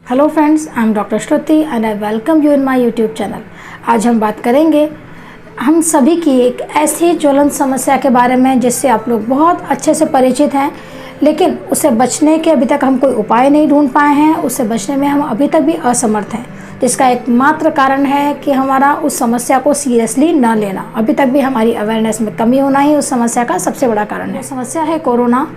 Hello friends, I am doctor Shruti and I welcome you in my YouTube channel. आज हम बात करेंगे हम सभी की एक ऐसी ज्वलंत समस्या के बारे में जिससे आप लोग बहुत अच्छे से परिचित हैं, लेकिन उससे बचने के अभी तक हम कोई उपाय नहीं ढूंढ पाए हैं। उससे बचने में हम अभी तक भी असमर्थ हैं, जिसका एकमात्र कारण है कि हमारा उस समस्या को सीरियसली न लेना। अभी तक भी हमारी अवेयरनेस में कमी होना ही उस समस्या का सबसे बड़ा कारण है। समस्या है कोरोना।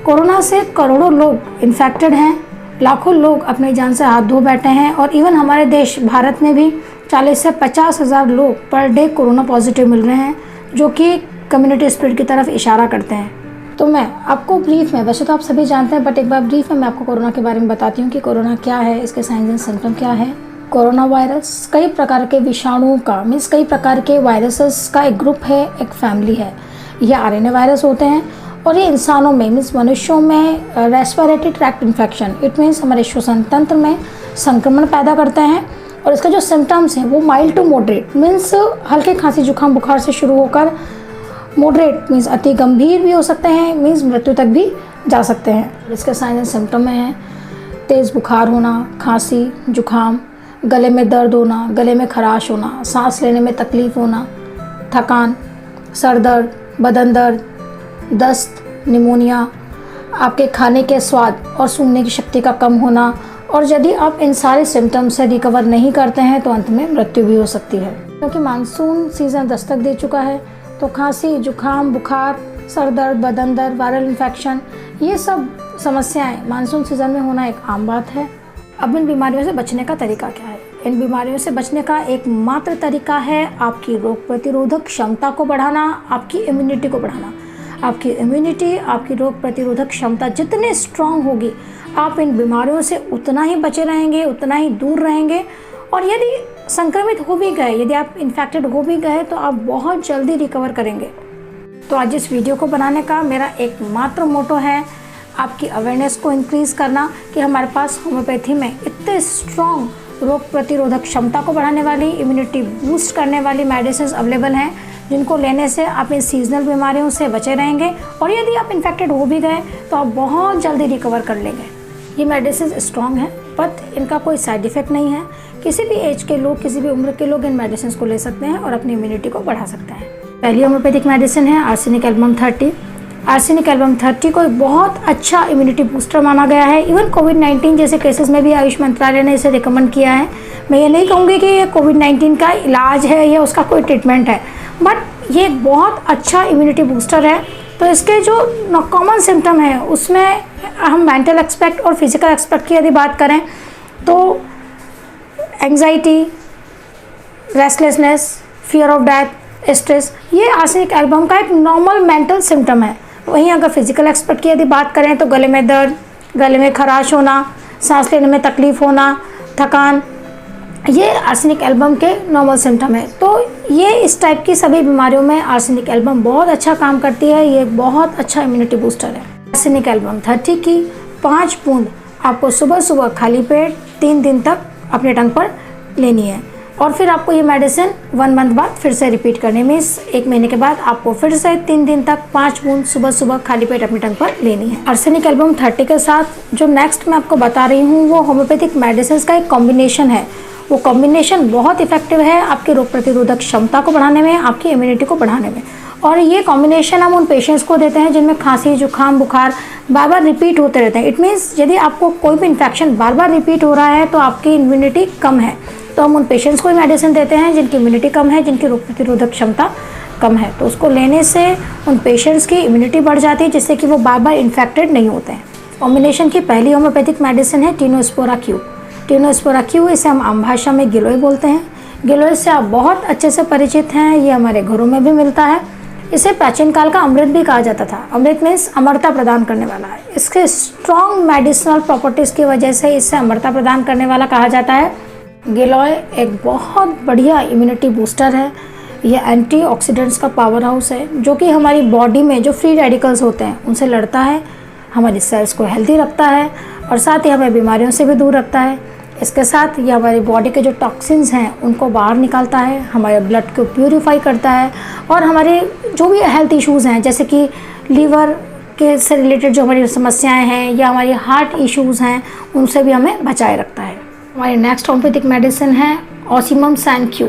कोरोना से करोड़ों लोग इन्फेक्टेड हैं, लाखों लोग अपनी जान से हाथ धो बैठे हैं और इवन हमारे देश भारत में भी 40 से 50 हज़ार लोग पर डे कोरोना पॉजिटिव मिल रहे हैं, जो कि कम्युनिटी स्प्रेड की तरफ इशारा करते हैं। तो मैं आपको ब्रीफ में, वैसे तो आप सभी जानते हैं, बट एक बार ब्रीफ में मैं आपको कोरोना के बारे में बताती हूँ कि कोरोना क्या है, इसके साइंस एंड सिम्टम क्या है। कोरोना वायरस कई प्रकार के विषाणुओं का कई प्रकार के वायरसेस का एक ग्रुप है, एक फैमिली है। ये आरएनए वायरस होते हैं और ये इंसानों में मनुष्यों में respiratory tract infection, it means हमारे श्वसन तंत्र में संक्रमण पैदा करते हैं। और इसके जो सिम्टम्स हैं वो माइल्ड टू मॉडरेट, मीन्स हल्के खांसी जुकाम बुखार से शुरू होकर मॉडरेट मीन्स अति गंभीर भी हो सकते हैं, मीन्स मृत्यु तक भी जा सकते हैं। इसके साइन एंड सिम्टम में हैं तेज़ बुखार होना, खांसी जुकाम, गले में दर्द होना, गले में खराश होना, सांस लेने में तकलीफ़ होना, थकान, सर दर्द, बदन दर्द, दस्त, निमोनिया, आपके खाने के स्वाद और सूंघने की शक्ति का कम होना। और यदि आप इन सारे सिम्टम्स से रिकवर नहीं करते हैं तो अंत में मृत्यु भी हो सकती है। क्योंकि मानसून सीज़न दस्तक दे चुका है, तो खांसी जुकाम बुखार, सर दर्द, बदन दर्द, वायरल इन्फेक्शन, ये सब समस्याएं मानसून सीज़न में होना एक आम बात है। अब इन बीमारियों से बचने का तरीका क्या है? इन बीमारियों से बचने का एकमात्र तरीका है आपकी रोग प्रतिरोधक क्षमता को बढ़ाना, आपकी इम्यूनिटी को बढ़ाना। आपकी इम्यूनिटी, आपकी रोग प्रतिरोधक क्षमता जितनी स्ट्रांग होगी, आप इन बीमारियों से उतना ही बचे रहेंगे, उतना ही दूर रहेंगे। और यदि संक्रमित हो भी गए, यदि आप इन्फेक्टेड हो भी गए, तो आप बहुत जल्दी रिकवर करेंगे। तो आज इस वीडियो को बनाने का मेरा एकमात्र मोटो है आपकी अवेयरनेस को इंक्रीज़ करना कि हमारे पास होम्योपैथी में इतने स्ट्रॉन्ग रोग प्रतिरोधक क्षमता को बढ़ाने वाली, इम्यूनिटी बूस्ट करने वाली मेडिसिन अवेलेबल हैं, जिनको लेने से आप इन सीजनल बीमारियों से बचे रहेंगे। और यदि आप इन्फेक्टेड हो भी गए तो आप बहुत जल्दी रिकवर कर लेंगे। ये मेडिसिन स्ट्रॉन्ग है, बट इनका कोई साइड इफ़ेक्ट नहीं है। किसी भी एज के लोग, किसी भी उम्र के लोग इन मेडिसिन को ले सकते हैं और अपनी इम्यूनिटी को बढ़ा सकते हैं। पहली होम्योपैथिक मेडिसिन है आर्सेनिक एल्बम 30। आर्सेनिक एल्बम 30 को एक बहुत अच्छा इम्यूनिटी बूस्टर माना गया है। इवन कोविड-19 जैसे केसेस में भी आयुष मंत्रालय ने इसे रिकमेंड किया है। मैं ये नहीं कहूँगी कि ये कोविड-19 का इलाज है या उसका कोई ट्रीटमेंट है, बट ये एक बहुत अच्छा इम्यूनिटी बूस्टर है। तो इसके जो कॉमन सिम्टम है उसमें हम मेंटल एस्पेक्ट और फिजिकल एस्पेक्ट की यदि बात करें तो anxiety, restlessness, fear of death, stress, ये आर्सेनिक एल्बम का एक नॉर्मल मेंटल सिम्टम है। वहीं अगर फिजिकल एस्पेक्ट की यदि बात करें तो गले में दर्द, गले में खराश होना, सांस लेने में तकलीफ़ होना, थकान, ये आर्सेनिक एल्बम के नॉर्मल सिम्टम है। तो ये इस टाइप की सभी बीमारियों में आर्सेनिक एल्बम बहुत अच्छा काम करती है। ये एक बहुत अच्छा इम्यूनिटी बूस्टर है। आर्सेनिक एल्बम 30 की 5 बूंद आपको सुबह सुबह खाली पेट 3 दिन तक अपने टंग पर लेनी है, और फिर आपको ये मेडिसिन 1 मंथ बाद फिर से रिपीट करने में 1 महीने के बाद आपको फिर से 3 दिन तक 5 बूंद सुबह सुबह खाली पेट अपनी टंग पर लेनी है। आर्सेनिक एल्बम 30 के साथ जो नेक्स्ट मैं आपको बता रही हूँ वो होम्योपैथिक मेडिसिन का एक कॉम्बिनेशन है। वो कॉम्बिनेशन बहुत इफेक्टिव है आपके रोग प्रतिरोधक क्षमता को बढ़ाने में, आपकी इम्यूनिटी को बढ़ाने में। और ये कॉम्बिनेशन हम उन पेशेंट्स को देते हैं जिनमें खांसी जुकाम बुखार बार बार रिपीट होते रहते हैं। इट मीन्स यदि आपको कोई भी इन्फेक्शन बार बार रिपीट हो रहा है तो आपकी इम्यूनिटी कम है, तो हम उन पेशेंट्स को मेडिसिन देते हैं जिनकी इम्यूनिटी कम है, जिनकी रोग प्रतिरोधक क्षमता कम है। तो उसको लेने से उन पेशेंट्स की इम्यूनिटी बढ़ जाती है, जिससे कि वो बार बार इन्फेक्टेड नहीं होते हैं। कॉम्बिनेशन की पहली होम्योपैथिक मेडिसिन है टिनोस्पोरा क्यू। टिनोस्पोरा क्यू, इसे हम आम भाषा में गिलोय बोलते हैं। गिलोय से आप बहुत अच्छे से परिचित हैं, ये हमारे घरों में भी मिलता है। इसे प्राचीन काल का अमृत भी कहा जाता था। अमृत मीन्स अमरता प्रदान करने वाला है। इसके स्ट्रॉन्ग मेडिसिनल प्रॉपर्टीज़ की वजह से इसे अमरता प्रदान करने वाला कहा जाता है। गिलोय एक बहुत बढ़िया इम्यूनिटी बूस्टर है। यह एंटीऑक्सीडेंट्स का पावर हाउस है, जो कि हमारी बॉडी में जो फ्री रेडिकल्स होते हैं उनसे लड़ता है, हमारी सेल्स को हेल्दी रखता है और साथ ही हमें बीमारियों से भी दूर रखता है। इसके साथ ये हमारी बॉडी के जो टॉक्सिन्स हैं उनको बाहर निकालता है, हमारे ब्लड को प्यूरिफाई करता है और हमारे जो भी हेल्थ इश्यूज़ हैं जैसे कि लीवर के से रिलेटेड जो हमारी समस्याएं हैं या हमारी हार्ट इश्यूज़ हैं उनसे भी हमें बचाए रखता है। हमारी नेक्स्ट होम्योपैथिक मेडिसिन है ऑसीमम सैनक्यू।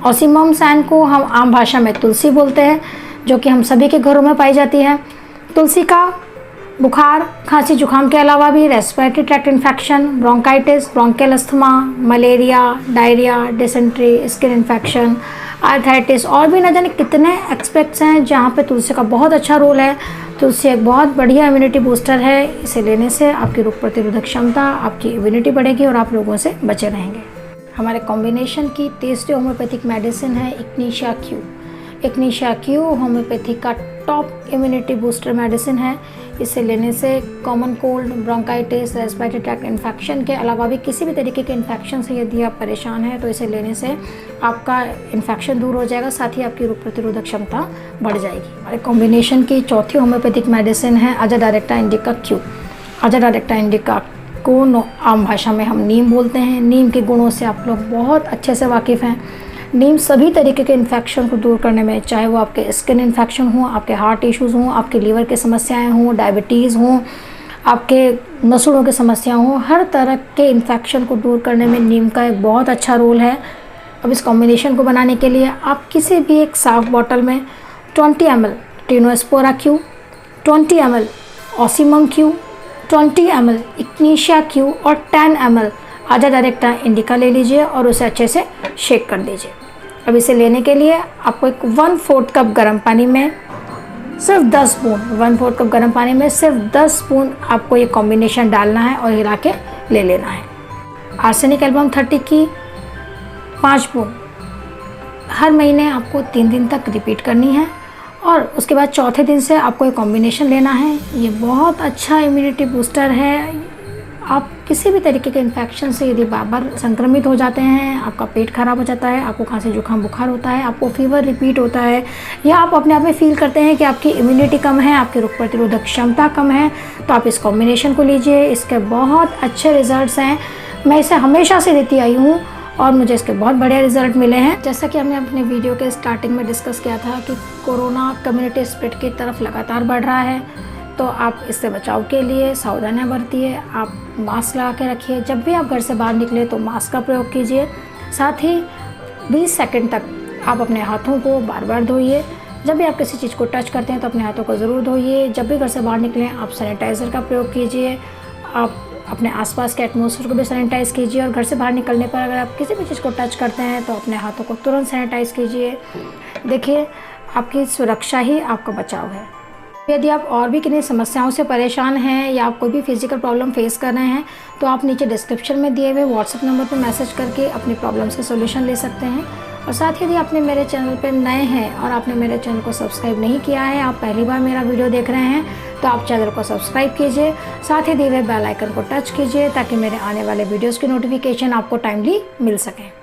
ऑसीमम सैन को हम आम भाषा में तुलसी बोलते हैं, जो कि हम सभी के घरों में पाई जाती है। तुलसी का बुखार, खांसी, जुकाम के अलावा भी respiratory tract infection, bronchitis, bronchial asthma, malaria, diarrhoea, dysentery, skin infection, arthritis और भी न जाने कितने एस्पेक्ट्स हैं जहाँ पे तुलसी का बहुत अच्छा रोल है। तुलसी एक बहुत बढ़िया इम्यूनिटी बूस्टर है। इसे लेने से आपकी रोग प्रतिरोधक क्षमता, आपकी इम्यूनिटी बढ़ेगी और आप लोगों से बचे रहेंगे। हमारे कॉम्बिनेशन की तीसरी होम्योपैथिक मेडिसिन है Ignatia Q. Ignatia Q homeopathy का टॉप इम्यूनिटी बूस्टर मेडिसिन है। इसे लेने से common cold, bronchitis, respiratory tract infection के अलावा भी किसी भी तरीके के इन्फेक्शन से यदि आप परेशान हैं तो इसे लेने से आपका इन्फेक्शन दूर हो जाएगा, साथ ही आपकी रोग प्रतिरोधक क्षमता बढ़ जाएगी। हमारे कॉम्बिनेशन की चौथी होम्योपैथिक मेडिसिन है आजा डायरेक्टा इंडिका क्यू। आजा डायरेक्टा इंडिका को आम भाषा में हम नीम बोलते हैं। नीम के गुणों से आप लोग बहुत अच्छे से वाकिफ़ हैं। नीम सभी तरीके के इन्फेक्शन को दूर करने में, चाहे वो आपके स्किन इन्फेक्शन हो, आपके हार्ट इश्यूज़ हों, आपके लीवर के समस्याएं हों, डायबिटीज़ हों, आपके नसों की समस्या हों, हर तरह के इन्फेक्शन को दूर करने में नीम का एक बहुत अच्छा रोल है। अब इस कॉम्बिनेशन को बनाने के लिए आप किसी भी एक साफ बॉटल में 20 ml tinospora Q, 20 ml ocimum Q, 20 ml ignatia Q और 10 ml आजा डायरेक्टा इंडिका ले लीजिए और उसे अच्छे से शेक कर दीजिए। अब इसे लेने के लिए आपको एक 1/4 कप गर्म पानी में सिर्फ 10 स्पून, 1/4 कप गर्म पानी में सिर्फ 10 स्पून आपको ये कॉम्बिनेशन डालना है और हिला के ले लेना है। आर्सेनिक एल्बम 30 की 5 स्पून हर महीने आपको 3 दिन तक रिपीट करनी है और उसके बाद चौथे दिन से आपको ये कॉम्बिनेशन लेना है। ये बहुत अच्छा इम्यूनिटी बूस्टर है। आप किसी भी तरीके के इन्फेक्शन से यदि बार बार संक्रमित हो जाते हैं, आपका पेट खराब हो जाता है, आपको खांसी जुकाम बुखार होता है, आपको फीवर रिपीट होता है, या आप अपने आप में फील करते हैं कि आपकी इम्यूनिटी कम है, आपकी रोग प्रतिरोधक क्षमता कम है, तो आप इस कॉम्बिनेशन को लीजिए। इसके बहुत अच्छे रिजल्ट्स हैं। मैं इसे हमेशा से लेती आई हूँ और मुझे इसके बहुत बढ़िया रिजल्ट मिले हैं। जैसा कि हमने अपने वीडियो के स्टार्टिंग में डिस्कस किया था कि कोरोना कम्युनिटी स्प्रेड की तरफ लगातार बढ़ रहा है, तो आप इससे बचाव के लिए सावधानियां बरतिए। आप मास्क लगा के रखिए। जब भी आप घर से बाहर निकले तो मास्क का प्रयोग कीजिए। साथ ही 20 सेकंड तक आप अपने हाथों को बार बार धोइए। जब भी आप किसी चीज़ को टच करते हैं तो अपने हाथों को ज़रूर धोइए। जब भी घर से बाहर निकलें आप सैनिटाइज़र का प्रयोग कीजिए। आप अपने आसपास के एटमॉस्फेयर को भी सैनिटाइज़ कीजिए और घर से बाहर निकलने पर अगर आप किसी भी चीज़ को टच करते हैं तो अपने हाथों को तुरंत सैनिटाइज़ कीजिए। देखिए, आपकी सुरक्षा ही आपका बचाव है। यदि आप और भी किन्हीं समस्याओं से परेशान हैं या आप कोई भी फिजिकल प्रॉब्लम फेस कर रहे हैं तो आप नीचे डिस्क्रिप्शन में दिए हुए व्हाट्सएप नंबर पर मैसेज करके अपनी प्रॉब्लम्स के सॉल्यूशन ले सकते हैं। और साथ ही यदि आपने मेरे चैनल पर नए हैं और आपने मेरे चैनल को सब्सक्राइब नहीं किया है, आप पहली बार मेरा वीडियो देख रहे हैं, तो आप चैनल को सब्सक्राइब कीजिए। साथ ही दिए हुए बेल आइकन को टच कीजिए ताकि मेरे आने वाले वीडियोज़ की नोटिफिकेशन आपको टाइमली मिल सके।